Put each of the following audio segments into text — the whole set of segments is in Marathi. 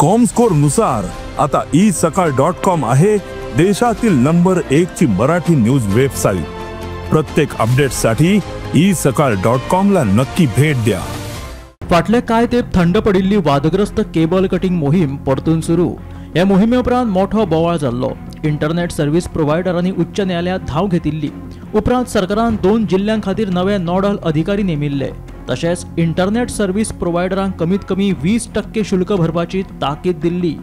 कॉमस्कोर नुसार आता isakal.com आहे देशातील नंबर 1 ची मराठी न्यूज वेबसाईट। प्रत्येक अपडेटसाठी isakal.com ला नक्की भेट द्या। फाटले कांय तेंप थंड पडिल्ली वादग्रस्त केबल कटिंग मोहीम परतून सुरू। ह्या मोहिमे उपरांत मोठो बोवाळ जाल्लो। इंटरनेट सर्व्हिस प्रोवायडरांनी उच्च न्यायालयात धाव घेतिल्ली। उपरांत सरकारान 2 जिल्ह्यां खातीर नवे नोडल अधिकारी नेमिल्ले। तशेंच इंटरनेट सर्व्हिस प्रोवायडरांक कमीत कमी 20% शुल्क भरपाची ताकीद दिल्ली।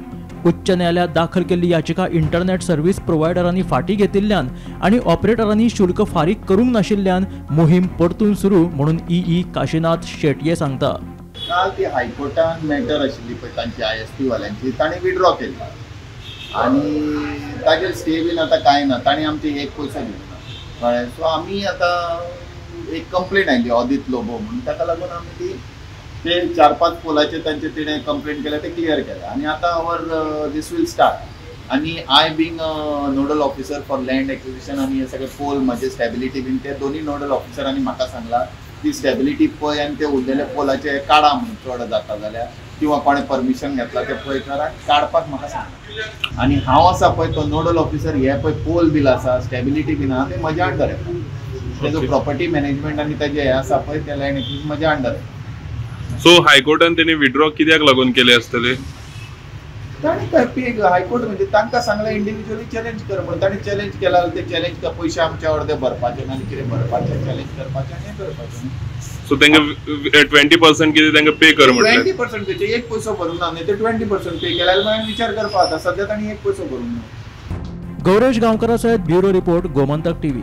उच्च न्यायालयात दाखल केल्ली याचिका इंटरनेट सर्व्हिस प्रोवायडरांनी फाटी घेतिल्ल्यान आणि ऑपरेटरांनी शुल्क फारीक करूंक नाशिल्ल्यान मोहीम परतून सुरू म्हणून ई काशीनाथ शेटये सांगता। काल ती हायकोर्टान मॅटर आशिल्ली पळय तांची ISP वाल्यांची ताणी विड्रॉ केली आणि ताजेर स्टे बीन आतां कांय ना। ताणी आमचे एक पयसो दिवना कळ्ळें। सो आमी आतां एक कंप्लेंट आयली ऑदित लोबो म्हणून, ताका लागून आमी ते 4-5 पोलाचे तांचे तिणें कंप्लेंट केल्या ते क्लियर केल्या आणि आतां आवर दीस वील स्टार्ट। आणि I being nodal officer for land acquisition आनी हे सगळे पोल म्हाजे स्टॅबिलिटी बीन ते दोन्ही नोडल ऑफिसरांनी म्हाका सांगला ती स्टॅबिलिटी पळय आनी ते उरलेले पोलाचे काडा म्हणून चड जाता जाल्यार किंवा कोणें परमिशन घेतला ते पळय करा काडपाक म्हाका सांगला। आनी हांव आसा पळय तो नोडल ऑफिसर हे पळय पोल बील आसा स्टॅबिलिटी बीन आहा ते म्हज्या अंडर येता। तेजो प्रॉपर्टी मॅनेजमेंट आनी तेजे हे आसा पळय ते लँड एक्विजिशन म्हज्या अंडर येता। सो हायकोर्टान त्यांनी विड्रॉ कित्याक लागून केले असतले? ताणी हायकोर्ट म्हणजे तांकां सांगलें इंडिव्हिज्युअली चॅलेंज कर म्हणून। ताणी चॅलेंज केला ते चॅलेंज पयशे आमचे अर्दे भरपाचे आनी कितें भरपाचें चॅलेंज करपाचें आनी हें करपाचें। सो तांकां 20% कितें तांकां पे कर म्हटलें। 20% पेचे एक पयसो भरूंक ना न्ही ते 20% पे केल्यार मागीर विचार करपा आता। सध्या ताणी एक पयसो भरूंक ना। गौरेश गांवकारा सयत ब्युरो रिपोर्ट गोमंतक TV।